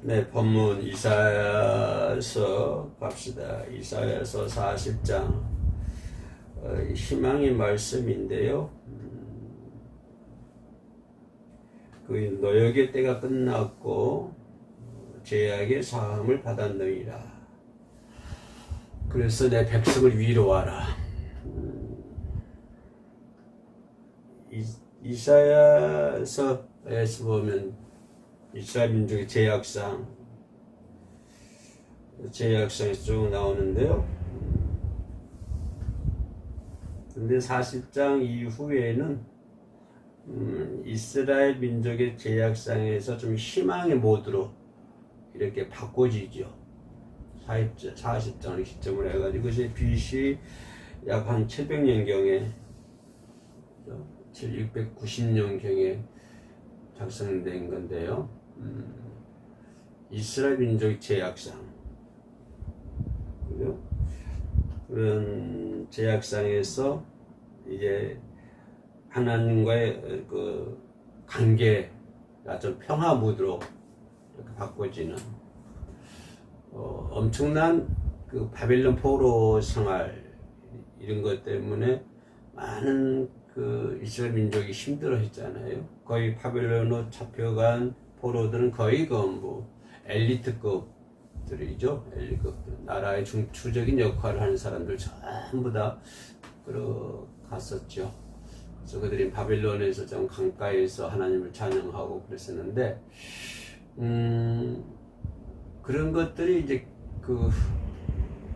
네, 본문 이사야서 갑시다. 이사야서 40장 희망의 말씀인데요. 그 노역의 때가 끝났고 죄악의 사함을 받았느니라. 그래서 내 백성을 위로하라. 이사야서에서 보면 이스라엘 민족의 제약상에서 쭉 나오는데요. 근데 40장 이후에는 이스라엘 민족의 제약상에서 좀 희망의 모드로 이렇게 바꿔지죠. 40장을 시점으로 해가지고 그것이 BC 약 한 700년경에 690년경에 작성된 건데요. 이스라엘 민족의 제약상, 그런 제약상에서 이제 하나님과의 그 관계가 좀 평화 무드로 이렇게 바꿔지는 엄청난 그 바벨론 포로 생활 이런 것 때문에 많은 그 이스라엘 민족이 힘들어했잖아요. 거의 바벨론으로 잡혀간 포로들은 거의 뭐 엘리트급들이죠. 엘리트급들, 나라의 중추적인 역할을 하는 사람들 전부 다 갔었죠. 그래서 그들이 바벨론에서 좀 강가에서 하나님을 찬양하고 그랬었는데, 그런 것들이 이제 그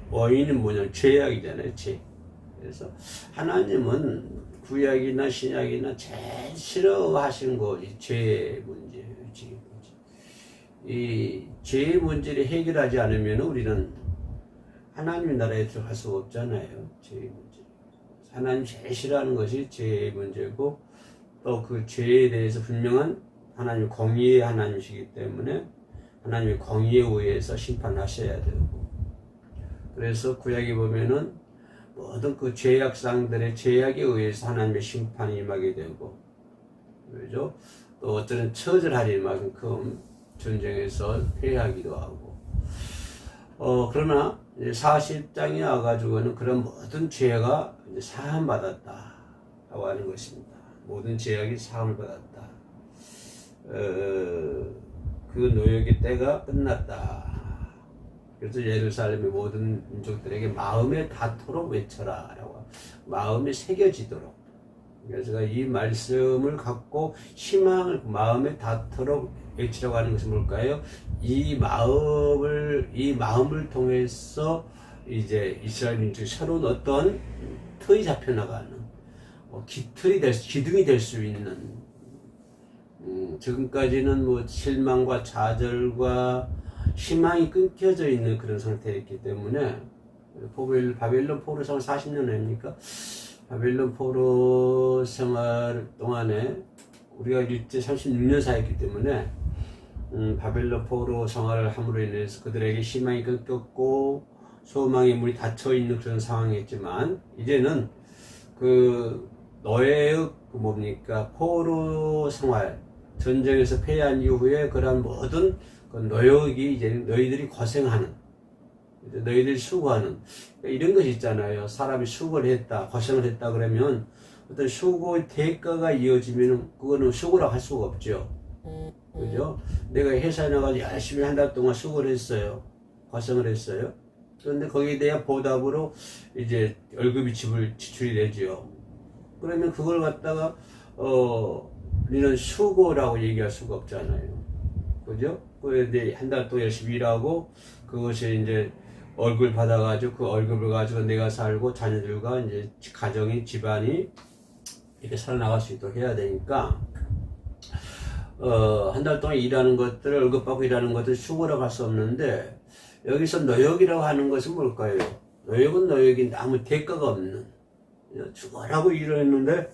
원인은 뭐냐면 죄악이잖아요. 죄. 그래서 하나님은 구약이나 신약이나 제일 싫어하시는 것이 죄의 문제예요. 죄의 문제. 이 죄의 문제를 해결하지 않으면 우리는 하나님의 나라에 들어갈 수가 없잖아요. 죄의 문제. 하나님 제일 싫어하는 것이 죄의 문제고, 또 그 죄에 대해서 분명한 하나님 공의의 하나님이시기 때문에 하나님의 공의에 의해서 심판하셔야 되고, 그래서 구약에 보면은 모든 그 죄악상들의 죄악에 의해서 하나님의 심판이 임하게 되고, 그죠? 또 어쩌면 처절할 만큼 전쟁에서 패하기도 하고, 그러나 40장에 와가지고는 그런 모든 죄가 이제 사함받았다라고 하는 것입니다. 모든 죄악이 사함을 받았다. 그 노역의 때가 끝났다. 그래서 예루살렘의 모든 민족들에게 마음에 닿도록 외쳐라 라고, 마음에 새겨지도록. 그래서 이 말씀을 갖고 희망을 마음에 닿도록 외치라고 하는 것은 뭘까요? 이 마음을 통해서 이제 이스라엘 민족이 새로운 어떤 틀이 잡혀나가는, 기둥이 될 수 있는, 지금까지는 뭐 실망과 좌절과 희망이 끊겨져 있는 그런 상태였기 때문에, 바벨론 포로 생활 40년 아닙니까? 바벨론 포로 생활 동안에 우리가 일제 36년 사였기 때문에, 바벨론 포로 생활을 함으로 인해서 그들에게 희망이 끊겼고 소망의 문이 닫혀 있는 그런 상황이었지만, 이제는 그 노예의 포로 생활, 전쟁에서 패한 이후에 그러한 모든 그 노역이 이제 너희들이 고생하는, 너희들이 수고하는, 이런 것이 있잖아요. 사람이 수고를 했다, 고생을 했다 그러면 어떤 수고의 대가가 이어지면 그거는 수고라고 할 수가 없죠. 그죠? 내가 회사에 나가서 열심히 한 달 동안 수고를 했어요. 고생을 했어요. 그런데 거기에 대한 보답으로 이제 월급이 지출이 되죠. 그러면 그걸 갖다가 우리는 수고라고 얘기할 수가 없잖아요. 그죠? 그런데 한 달 또 열심히 일하고 그것이 이제 월급을 받아가지고 그 월급을 가지고 내가 살고 자녀들과 이제 가정이, 집안이 이렇게 살아나갈 수 있도록 해야 되니까, 한 달 동안 일하는 것들을, 월급 받고 일하는 것들 수고라고 할 수 없는데, 여기서 노역이라고 하는 것은 뭘까요? 노역은 노역인데 아무 대가가 없는, 죽어라고 일을 했는데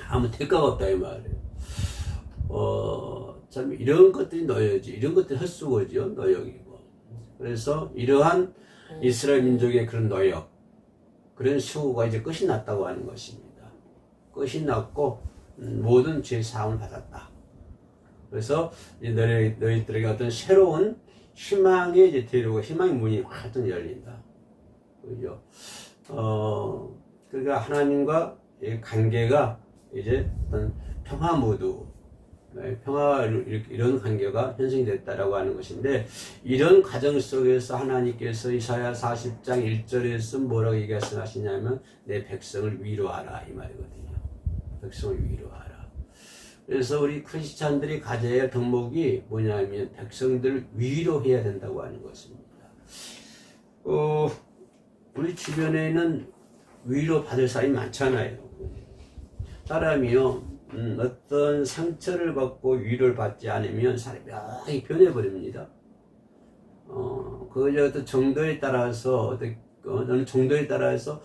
아무 대가가 없다 이 말이에요. 참 이런 것들이 노역이지, 이런 것들이 헛수고죠, 노역이고. 그래서 이러한 이스라엘 민족의 그런 노역, 그런 수고가 이제 끝이 났다고 하는 것입니다. 끝이 났고 모든 죄 사함을 받았다. 그래서 이제 너희들에게 어떤 새로운 희망의 이제 대로가, 희망의 문이 활짝 열린다. 그죠? 그러니까 하나님과 이 관계가 이제 어떤 평화 모드, 평화, 이런 관계가 형성이 됐다라고 하는 것인데, 이런 과정 속에서 하나님께서 이사야 40장 1절에서 뭐라고 얘기하시냐면, 내 백성을 위로하라, 이 말이거든요. 백성을 위로하라. 그래서 우리 크리스찬들이 가져야 할 덕목이 뭐냐면, 백성들을 위로해야 된다고 하는 것입니다. 우리 주변에는 위로받을 사람이 많잖아요. 사람이요, 어떤 상처를 받고 위로를 받지 않으면 사람이 묘하게 변해버립니다. 그 어떤 정도에 따라서, 어느 정도에 따라서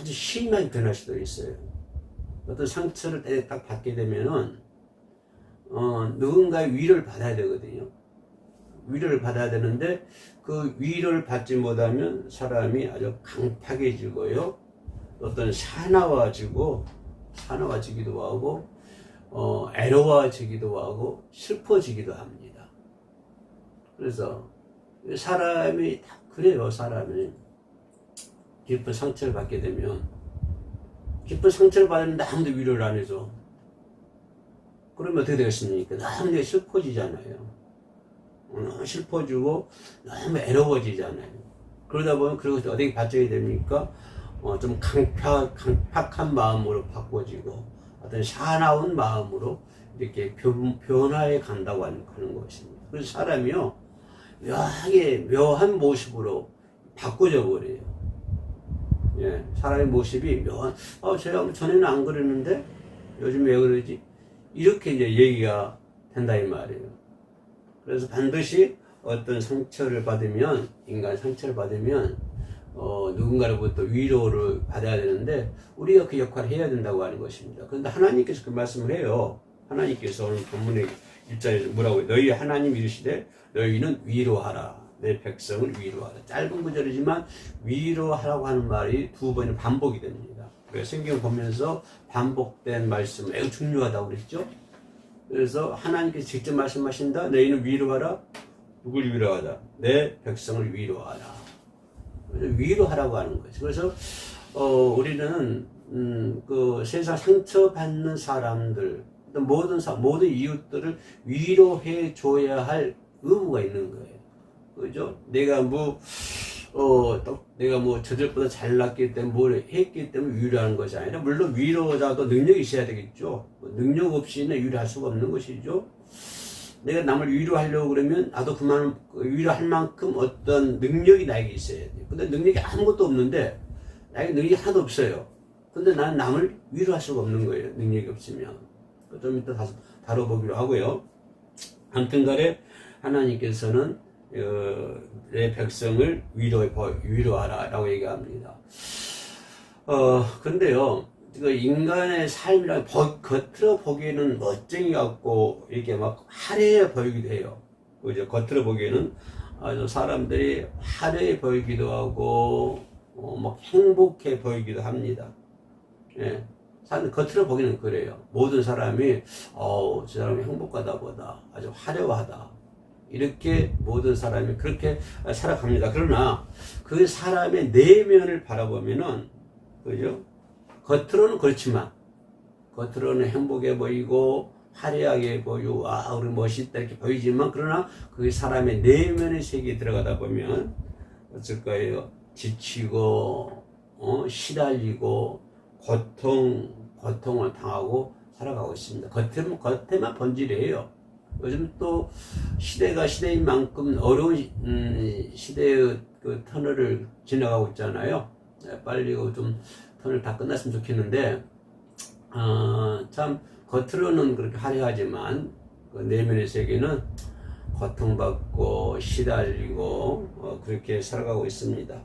아주 심하게 변할 수도 있어요. 어떤 상처를 딱 받게 되면은, 누군가의 위로를 받아야 되거든요. 위로를 받아야 되는데, 그 위로를 받지 못하면 사람이 아주 강팍해지고요. 어떤 사나워지기도 하고, 애로워지기도 하고, 슬퍼지기도 합니다. 그래서, 사람이 다 그래요, 사람이. 깊은 상처를 받게 되면, 깊은 상처를 받았는데 아무도 위로를 안 해줘. 그러면 어떻게 되겠습니까? 너무 슬퍼지잖아요. 너무 슬퍼지고, 너무 애로워지잖아요. 그러다 보면, 그리고 어떻게 발전이 됩니까? 좀 강팍한 마음으로 바꿔지고, 어떤 사나운 마음으로 이렇게 변화해 간다고 하는 것입니다. 그래서 사람이요, 묘한 모습으로 바꿔져 버려요. 예, 사람의 모습이 묘한, 제가 전에는 안 그랬는데, 요즘 왜 그러지? 이렇게 이제 얘기가 된다, 이 말이에요. 그래서 반드시 어떤 상처를 받으면, 인간 상처를 받으면, 누군가로부터 위로를 받아야 되는데, 우리가 그 역할을 해야 된다고 하는 것입니다. 그런데 하나님께서 그 말씀을 해요. 하나님께서 오늘 본문의 1절에서 뭐라고 해요? 너희 하나님 이르시되, 너희는 위로하라. 내 백성을 위로하라. 짧은 구절이지만, 위로하라고 하는 말이 두 번이 반복이 됩니다. 그래서 성경을 보면서 반복된 말씀 매우 중요하다고 그랬죠? 그래서 하나님께서 직접 말씀하신다. 너희는 위로하라. 누굴 위로하라? 내 백성을 위로하라. 위로하라고 하는 거죠. 그래서 우리는 그 세상 상처받는 사람들, 모든 이웃들을 위로해 줘야 할 의무가 있는 거예요. 그죠? 내가 저들보다 잘났기 때문에 뭘 했기 때문에 위로하는 것이 아니라, 물론 위로자도 능력이 있어야 되겠죠. 능력 없이는 위로할 수가 없는 것이죠. 내가 남을 위로하려고 그러면 나도 그만 위로할 만큼 어떤 능력이 나에게 있어야 돼요. 근데 능력이 아무것도 없는데, 나에게 능력이 하나도 없어요. 근데 나는 남을 위로할 수가 없는 거예요. 능력이 없으면. 좀 이따 다뤄보기로 하고요. 아무튼 간에 하나님께서는 내 백성을 위로하라 라고 얘기합니다. 근데요, 그 인간의 삶이란 겉으로 보기에는 멋쟁이 같고 이렇게 막 화려해 보이기도 해요. 그죠? 겉으로 보기에는 아주 사람들이 화려해 보이기도 하고 막 행복해 보이기도 합니다. 예. 겉으로 보기에는 그래요. 모든 사람이 저 사람이 행복하다 보다, 아주 화려하다, 이렇게 모든 사람이 그렇게 살아갑니다. 그러나 그 사람의 내면을 바라보면은, 그죠? 겉으로는 그렇지만, 겉으로는 행복해 보이고 화려하게 보이고 우리 멋있다 이렇게 보이지만, 그러나 그 사람의 내면의 세계에 들어가다 보면 어쩔 거예요? 지치고 시달리고 고통을 당하고 살아가고 있습니다. 겉에만 번지래요. 요즘 또 시대가 시대인 만큼 어려운 시대의 그 터널을 지나가고 있잖아요. 빨리 좀 터널 다 끝났으면 좋겠는데, 참 겉으로는 그렇게 화려하지만 그 내면의 세계는 고통받고 시달리고 그렇게 살아가고 있습니다.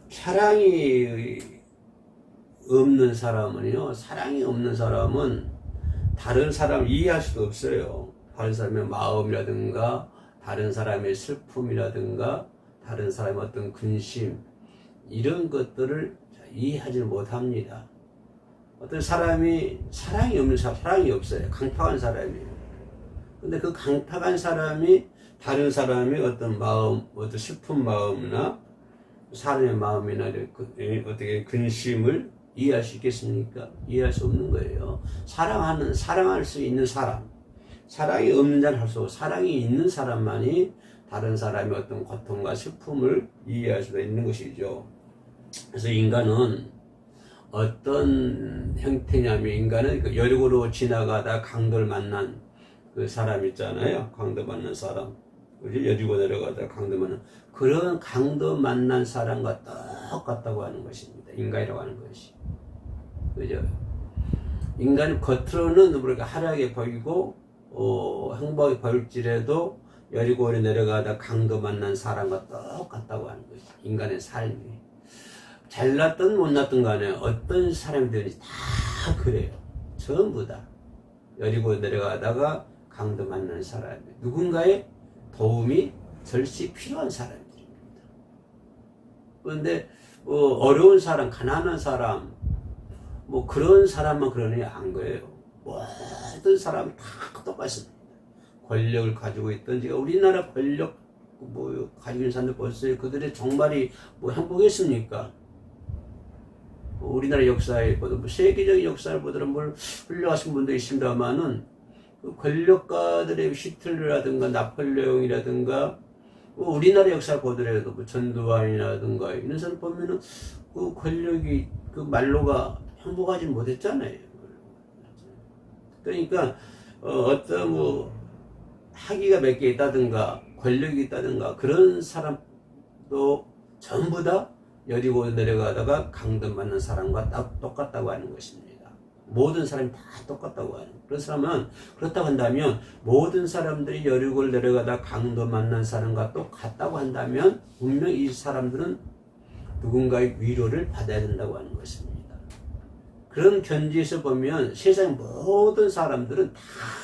사랑이 없는 사람은 다른 사람을 이해할 수도 없어요. 다른 사람의 마음이라든가, 다른 사람의 슬픔이라든가, 다른 사람의 어떤 근심, 이런 것들을 이해하지 못합니다. 어떤 사람이 사랑이 없는 사람, 사랑이 없어요. 강팍한 사람이에요. 근데 그 강팍한 사람이 다른 사람의 어떤 마음, 어떤 슬픈 마음이나 사람의 마음이나 어떻게 근심을 이해할 수 있겠습니까? 이해할 수 없는 거예요. 사랑할 수 있는 사람, 사랑이 없는 자는 할 수 없고, 사랑이 있는 사람만이 다른 사람의 어떤 고통과 슬픔을 이해할 수가 있는 것이죠. 그래서 인간은 어떤 형태냐면, 인간은 그 여리고로 지나가다 강도를 만난 그 사람 있잖아요. 강도 만난 사람. 여리고 내려가다 강도 만난, 그런 강도 만난 사람과 똑같다고 하는 것입니다. 인간이라고 하는 것이. 그죠? 인간은 겉으로는 우리가 화려하게 보이고, 행복하게 보일지라도 여리고로 내려가다 강도 만난 사람과 똑같다고 하는 것이. 인간의 삶이. 잘났든 못났든 간에 어떤 사람들이 다 그래요. 전부 다. 여리고 내려가다가 강도 만나는 사람이 누군가의 도움이 절시 필요한 사람들입니다. 그런데 어려운 사람, 가난한 사람, 그런 사람만 그러니 안 거예요. 모든 사람이 다 똑같습니다. 권력을 가지고 있든지, 우리나라 권력 가지고 있는 사람들 보세요. 그들의 정말이 행복했습니까? 우리나라 역사에 보다 세계적인 역사를 보더라도 훌륭하신 분도 있습니다만은 그 권력가들의 히틀러라든가 나폴레옹이라든가 우리나라 역사를 보더라도 전두환이라든가 이런 사람 보면은 그 권력이 그 말로가 행복하지 못했잖아요. 그러니까 어떤 학위가 몇 개 있다든가 권력이 있다든가 그런 사람도 전부 다 여리고 내려가다가 강도 맞는 사람과 똑같다고 하는 것입니다. 모든 사람이 다 똑같다고 하는. 그런 사람은 그렇다고 한다면 모든 사람들이 여리고를 내려가다 강도 만난 사람과 똑같다고 한다면 분명히 이 사람들은 누군가의 위로를 받아야 된다고 하는 것입니다. 그런 견지에서 보면 세상 모든 사람들은 다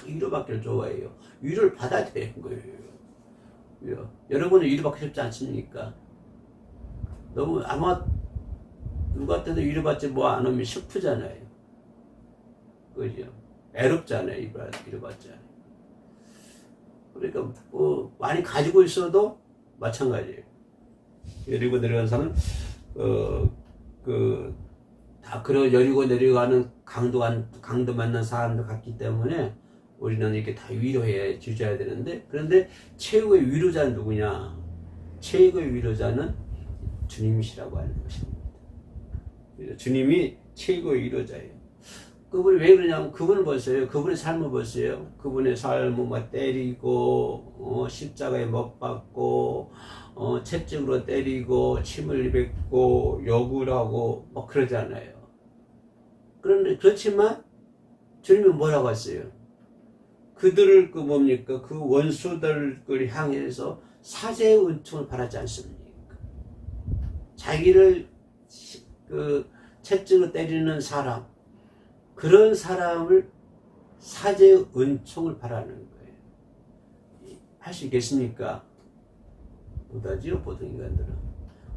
위로받기를 좋아해요. 위로를 받아야 되는 거예요. 여러분은 위로받고 싶지 않습니까? 너무 아마 누구한테도 위로받지 안 하면 슬프잖아요. 그죠? 애롭잖아요. 위로받잖아요. 그러니까 많이 가지고 있어도 마찬가지예요. 여리고 내려가는 사람은 다 그런 여리고 내려가는 강도 만난 사람들 같기 때문에 우리는 이렇게 다 위로해 주셔야 되는데, 그런데 최고의 위로자는 누구냐? 최고의 위로자는 주님이시라고 하는 것입니다. 주님이 최고의 위로자예요. 그분이 왜 그러냐면 그분을 보세요. 그분의 삶을 보세요. 그분의 삶을 때리고 십자가에 못 박고 채찍으로 때리고 침을 뱉고 욕을 하고 그러잖아요. 그런데 그렇지만 주님은 뭐라고 했어요? 그들을 그 원수들을 향해서 사죄의 은총을 바라지 않습니까? 자기를 채찍으로 때리는 사람, 그런 사람을 사죄의 은총을 바라는 거예요. 할 수 있겠습니까? 못하지요, 보통 인간들은.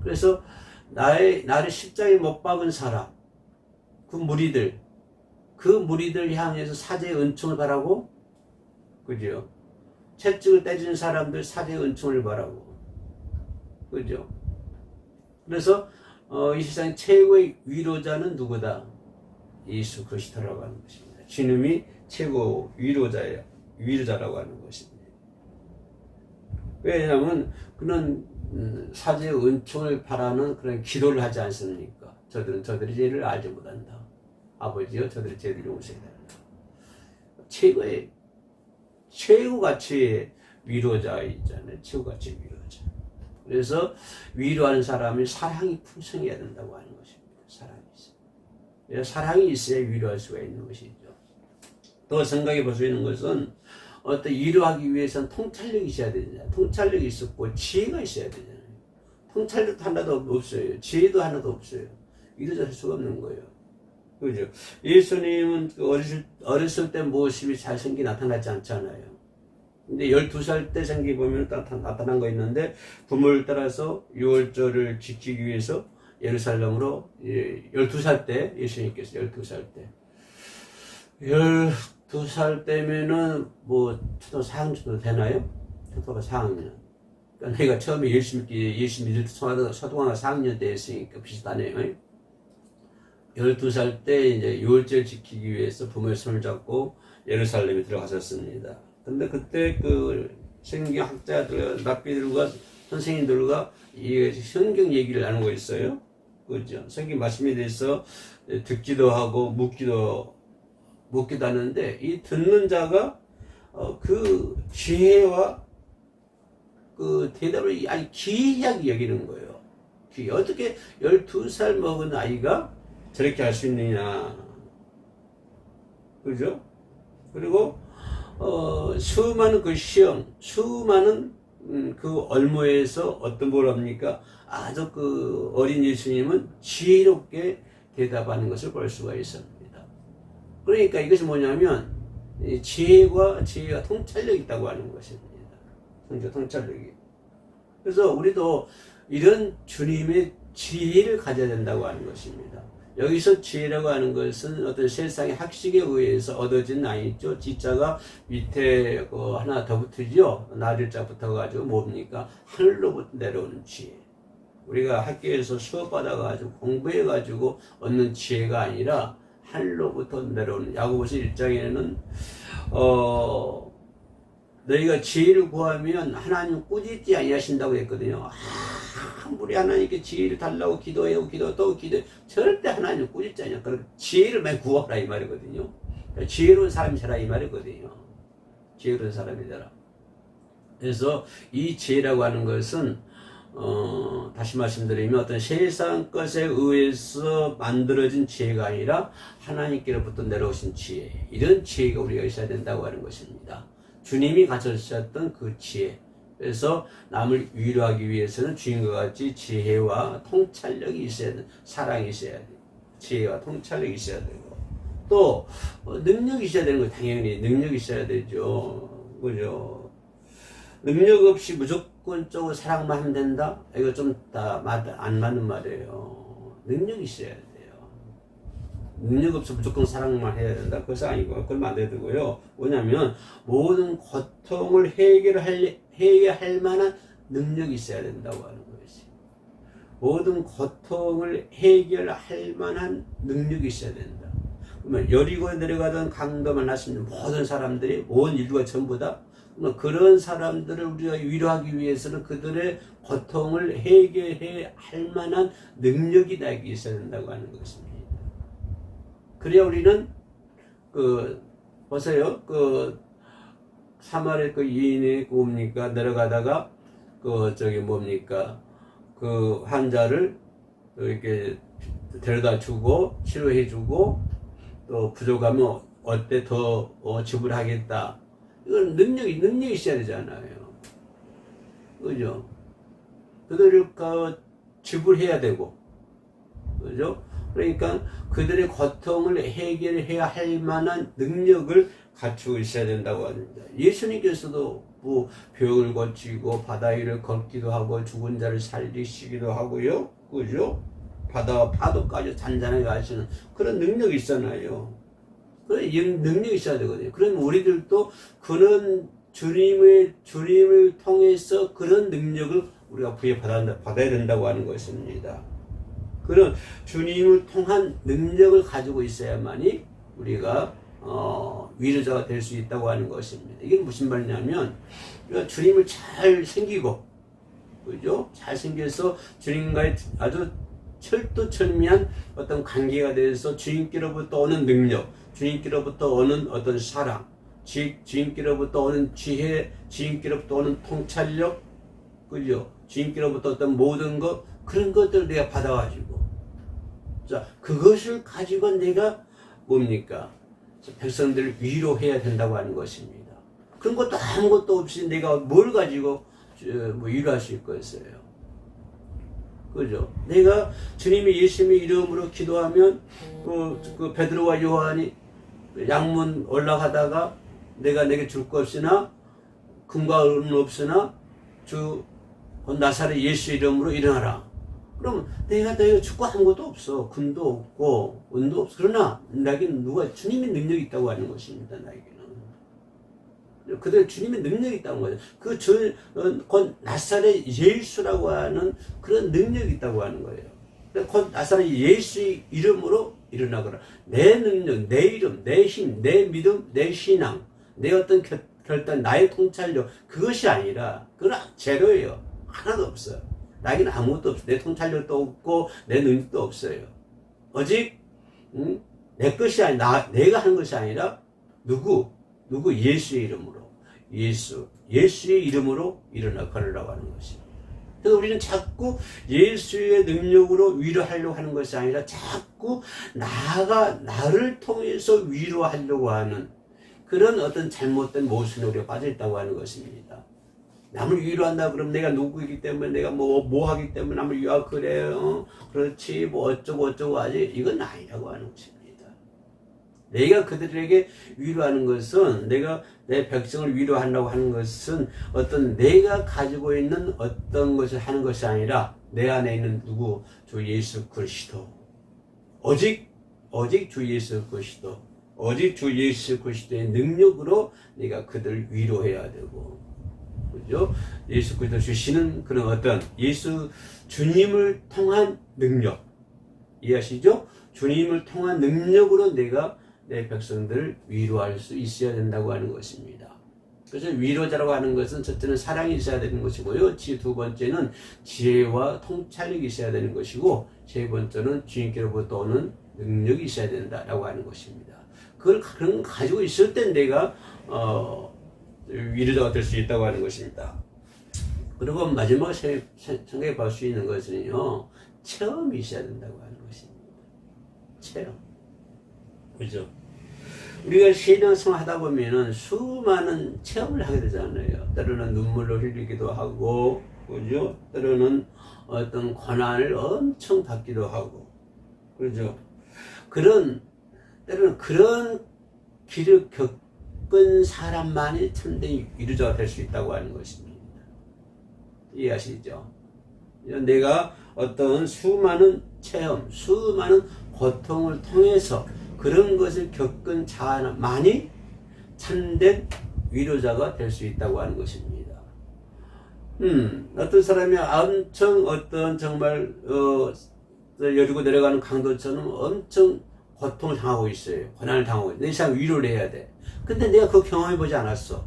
그래서 나를 십자가에 못 박은 사람, 그 무리들 향해서 사죄의 은총을 바라고, 그죠? 채찍을 때리는 사람들 사죄의 은총을 바라고, 그죠? 그래서 이 세상 최고의 위로자는 누구다? 예수 그리스도라고 하는 것입니다. 주님이 최고 위로자라고 하는 것입니다. 왜냐하면 그는 사죄의 은총을 바라는 그런 기도를 하지 않습니까? 저들이 죄를 알지 못한다. 아버지여, 저들의 죄를 용서해 달라. 최고같이 위로자 있잖아요. 최고같이 위로자. 그래서 위로하는 사람이 사랑이 풍성해야 된다고 하는 것입니다. 사랑이 있어야 위로할 수가 있는 것이죠. 또 생각해 볼 수 있는 것은 어떤 위로하기 위해서는 통찰력이 있어야 되잖아요. 통찰력이 있었고 지혜가 있어야 되잖아요. 통찰력도 하나도 없어요. 지혜도 하나도 없어요. 위로할 수가 없는 거예요. 그죠? 예수님은 어렸을 때 모습이 잘생기 나타나지 않잖아요. 근데 12살 때 생기 보면 나타난 거 있는데 부모를 따라서 유월절을 지키기 위해서 예루살렘으로 12살 때 예수님께서 12살 때 12살 때면은 뭐 초등 4학년 정도 되나요? 초등학교 4학년. 그러니까 내가 처음에 예수 믿을 때 초등학교 4학년 때 했으니까 비슷하네요. 12살 때 이제 유월절 지키기 위해서 부모의 손을 잡고 예루살렘에 들어갔었습니다. 근데 그때 그 성경학자들, 랍비들과 선생님들과 이 성경 얘기를 나누고 있어요. 그죠? 성경 말씀에 대해서 듣기도 하고 묻기도 하는데 이 듣는 자가 그 지혜와 그 대답을 아주 기이하게 여기는 거예요. 어떻게 12살 먹은 아이가 저렇게 할 수 있느냐. 그죠? 그리고 수많은 그 시험, 수많은 그 얼모에서 어떤 걸 합니까? 아주 그 어린 예수님은 지혜롭게 대답하는 것을 볼 수가 있습니다. 그러니까 이것이 뭐냐면 지혜가 통찰력이 있다고 하는 것입니다. 통찰력이. 그래서 우리도 이런 주님의 지혜를 가져야 된다고 하는 것입니다. 여기서 지혜라고 하는 것은 어떤 세상의 학식에 의해서 얻어진 아니죠. 지자가 밑에 하나 더 붙으죠. 나릴자 붙어가지고 뭡니까? 하늘로부터 내려오는 지혜. 우리가 학교에서 수업 받아가지고 공부해가지고 얻는 지혜가 아니라 하늘로부터 내려오는. 야고보서 1장에는 너희가 지혜를 구하면 하나님 꾸짖지 아니하신다고 했거든요. 아무리 하나님께 지혜를 달라고 기도해요, 또 기도해. 절대 하나님 꾸짖지 않냐. 그럼 지혜를 많이 구하라 이 말이거든요. 지혜로운 사람이 되라 이 말이거든요. 지혜로운 사람이 되라. 그래서 이 지혜라고 하는 것은 다시 말씀드리면 어떤 세상 것에 의해서 만들어진 지혜가 아니라 하나님께로부터 내려오신 지혜. 이런 지혜가 우리가 있어야 된다고 하는 것입니다. 주님이 가져주셨던 그 지혜. 그래서 남을 위로하기 위해서는 주님과 같이 지혜와 통찰력이 있어야 돼. 사랑이 있어야 돼. 지혜와 통찰력이 있어야 되고. 또 능력이 있어야 되는 거 당연히 능력이 있어야 되죠. 그죠? 능력 없이 무조건적으로 사랑만 하면 된다? 이거 좀 안 맞는 말이에요. 능력이 있어야 돼요. 능력 없이 무조건 사랑만 해야 된다? 그것은 아니고, 그건 안 되고요. 뭐냐면, 모든 고통을 해결할 만한 능력이 있어야 된다고 하는 것이. 모든 고통을 해결할 만한 능력이 있어야 된다. 그러면 여리고에 내려가던 강도 만났습니다. 모든 사람들이, 온 인류가 전부 다. 그런 사람들을 우리가 위로하기 위해서는 그들의 고통을 해결해 할 만한 능력이 나에게 있어야 된다고 하는 것입니다. 그래야 우리는 보세요. 사마리 여인이 뭡니까? 내려가다가 그 환자를 이렇게 데려다 주고 치료해 주고 또 부족하면 어때 더 지불하겠다. 이건 능력이 있어야 되잖아요. 그죠? 그들을 지불해야 되고. 그죠? 그러니까 그들의 고통을 해결해야 할 만한 능력을 갖추고 있어야 된다고 합니다. 예수님께서도 뭐 병을 고치고 바다 위를 걷기도 하고 죽은 자를 살리시기도 하고요. 그죠? 파도까지 잔잔하게 하시는 그런 능력이 있잖아요. 그런 능력이 있어야 되거든요. 그럼 우리들도 그런 주님을 통해서 그런 능력을 우리가 부여받아야 된다고 하는 것입니다. 그런 주님을 통한 능력을 가지고 있어야만이 우리가 위로자가 될 수 있다고 하는 것입니다. 이게 무슨 말이냐면 우리가 주님을 잘 생기고 그죠? 잘 생겨서 주님과의 아주 철두철미한 어떤 관계가 돼서 주님께로부터 오는 능력, 주님께로부터 오는 어떤 사랑, 주님께로부터 오는 지혜, 주님께로부터 오는 통찰력, 그죠? 주님께로부터 어떤 모든 것, 그런 것들을 내가 받아가지고, 자, 그것을 가지고 내가 뭡니까? 백성들을 위로해야 된다고 하는 것입니다. 그런 것도 아무것도 없이 내가 뭘 가지고 위로할 수 있겠어요? 그죠? 내가 주님이 예수님의 이름으로 기도하면 그 베드로와 요한이 양문 올라가다가 내게 줄 것 없으나 금과 은은 없으나 주 나사렛 예수 이름으로 일어나라. 그럼 내가 죽고 아무것도 없어. 금도 없고 은도 없어. 그러나 나에게는 주님의 능력이 있다고 하는 것입니다. 나에게는. 그들 주님의 능력이 있다는 거죠. 곧 나사렛 예수라고 하는 그런 능력이 있다고 하는 거예요. 곧 나사렛 예수의 이름으로 일어나거라. 내 능력, 내 이름, 내 힘, 내 믿음, 내 신앙, 내 어떤 결단, 나의 통찰력, 그것이 아니라 그건 제로예요. 하나도 없어요. 나에게는 아무것도 없어요. 내 통찰력도 없고 내 능력도 없어요. 오직 내 것이 아니라 내가 하는 것이 아니라 누구 예수의 이름으로 예수의 이름으로 걸으라고 하는 것이에요. 그래서 우리는 자꾸 예수의 능력으로 위로하려고 하는 것이 아니라 자꾸 나를 통해서 위로하려고 하는 그런 어떤 잘못된 모순으로 빠져있다고 하는 것입니다. 남을 위로한다 그러면 내가 누구이기 때문에 내가 뭐 하기 때문에 남을 그래요. 그렇지 어쩌고 하지. 이건 아니라고 하는 것입니다. 내가 그들에게 위로하는 것은 내가 내 백성을 위로하려고 하는 것은 어떤 내가 가지고 있는 어떤 것을 하는 것이 아니라 내 안에 있는 주 예수 그리스도 오직 주 예수 그리스도 오직 주 예수 그리스도의 능력으로 내가 그들을 위로해야 되고 그죠? 예수 그리스도 주시는 그런 어떤 주님을 통한 능력 이해하시죠? 주님을 통한 능력으로 내가 내 백성들을 위로할 수 있어야 된다고 하는 것입니다. 그래서 위로자라고 하는 것은 첫째는 사랑이 있어야 되는 것이고요. 두 번째는 지혜와 통찰력이 있어야 되는 것이고 세 번째는 주님께로부터 오는 능력이 있어야 된다라고 하는 것입니다. 그런 거 가지고 있을 때 내가 위로자가 될 수 있다고 하는 것입니다. 그리고 마지막 생각해 볼 수 있는 것은요. 체험이 있어야 된다고 하는 것입니다. 체험. 그죠? 우리가 신앙생활 하다 보면은 수많은 체험을 하게 되잖아요. 때로는 눈물을 흘리기도 하고, 그죠? 때로는 어떤 고난을 엄청 받기도 하고, 그죠? 때로는 그런 길을 겪은 사람만이 참된 위로자가 될 수 있다고 하는 것입니다. 이해하시죠? 내가 어떤 수많은 체험, 수많은 고통을 통해서 그런 것을 겪은 자만이 참된 위로자가 될 수 있다고 하는 것입니다. 어떤 사람이 엄청 정말 여리고 내려가는 강도처럼 엄청 고통을 당하고 있어요. 고난을 당하고 있어요. 이 사람 위로를 해야 돼. 근데 내가 그거 경험해보지 않았어.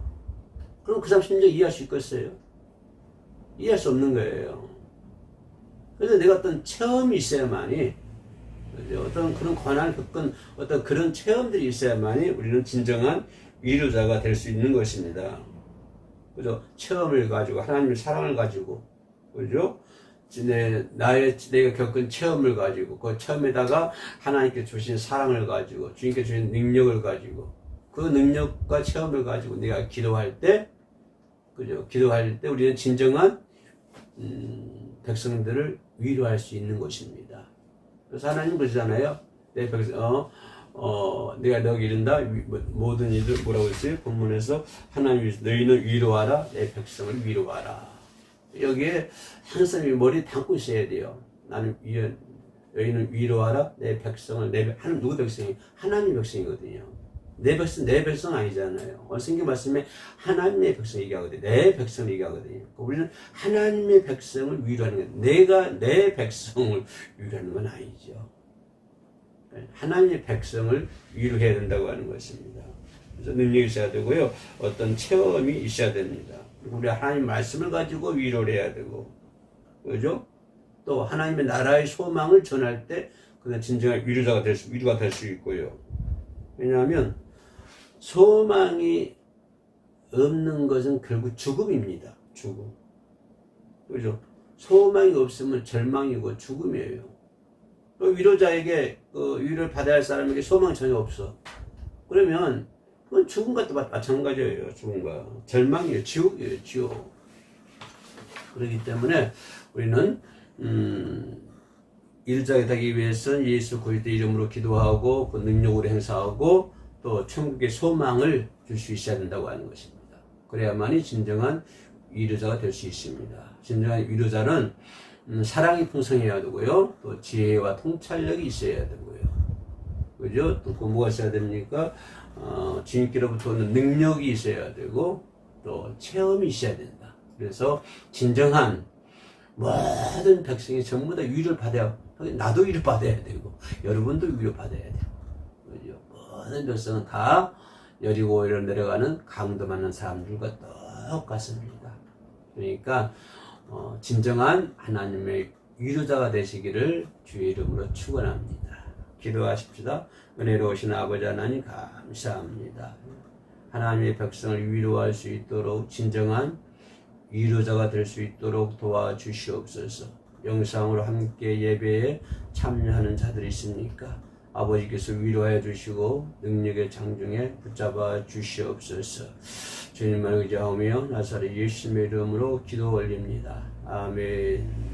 그럼 그 사람 심정 이해할 수 있겠어요? 이해할 수 없는 거예요. 그래서 내가 어떤 체험이 있어야만이 어떤 그런 고난을 겪은 어떤 그런 체험들이 있어야만이 우리는 진정한 위로자가 될 수 있는 것입니다. 그죠? 체험을 가지고, 하나님의 사랑을 가지고, 그죠? 내가 겪은 체험을 가지고, 그 체험에다가 하나님께 주신 사랑을 가지고, 주님께 주신 능력을 가지고, 그 능력과 체험을 가지고 내가 기도할 때, 그죠? 기도할 때 우리는 진정한, 백성들을 위로할 수 있는 것입니다. 그래서 하나님 그러잖아요. 내 백성, 내가 너에게 이른다. 모든 일을 뭐라고 했어요? 본문에서 하나님 너희는 위로하라. 내 백성을 위로하라. 여기에 항상 머리에 담고 있어야 돼요. 너희는 위로하라. 내 백성을 누구 백성이? 하나님 백성이거든요. 내 백성 아니잖아요. 성경 말씀에 하나님의 백성 얘기하거든요. 내 백성 얘기하거든요. 우리는 하나님의 백성을 위로하는 거예요. 내가 내 백성을 위로하는 건 아니죠. 하나님의 백성을 위로해야 된다고 하는 것입니다. 그래서 능력이 있어야 되고요. 어떤 체험이 있어야 됩니다. 그리고 우리 하나님 말씀을 가지고 위로를 해야 되고, 그죠? 또 하나님의 나라의 소망을 전할 때 그는 진정한 위로가 될 수 있고요. 왜냐하면 소망이 없는 것은 결국 죽음입니다. 죽음. 그죠? 소망이 없으면 절망이고 죽음이에요. 또 위로자에게 위로를 받아야 할 사람에게 소망이 전혀 없어. 그러면 그건 죽음과 또 마찬가지예요. 죽음과 절망이에요. 지옥이에요. 지옥. 그렇기 때문에 우리는 위로자가 되기 위해서는 예수 그리스도 이름으로 기도하고 그 능력으로 행사하고 또 천국의 소망을 줄 수 있어야 된다고 하는 것입니다. 그래야만이 진정한 위로자가 될 수 있습니다. 진정한 위로자는 사랑이 풍성해야 되고요. 또 지혜와 통찰력이 있어야 되고요. 그죠? 또 뭐가 있어야 됩니까? 주님께로부터 오는 능력이 있어야 되고, 또 체험이 있어야 된다. 그래서 진정한 모든 백성이 전부 다 위로를 받아야, 나도 위로 받아야 되고, 여러분도 위로 받아야 돼요. 그죠? 모든 백성은 다 여리고로 내려가는 강도 맞는 사람들과 똑같습니다. 그러니까 진정한 하나님의 위로자가 되시기를 주의 이름으로 축원합니다. 기도하십시다. 은혜로우신 아버지 하나님 감사합니다. 하나님의 백성을 위로할 수 있도록 진정한 위로자가 될 수 있도록 도와주시옵소서. 영상으로 함께 예배에 참여하는 자들이 있습니까? 아버지께서 위로해 주시고 능력의 장중에 붙잡아 주시옵소서. 주님을 의지하며 나사렛 예수님의 이름으로 기도 올립니다. 아멘.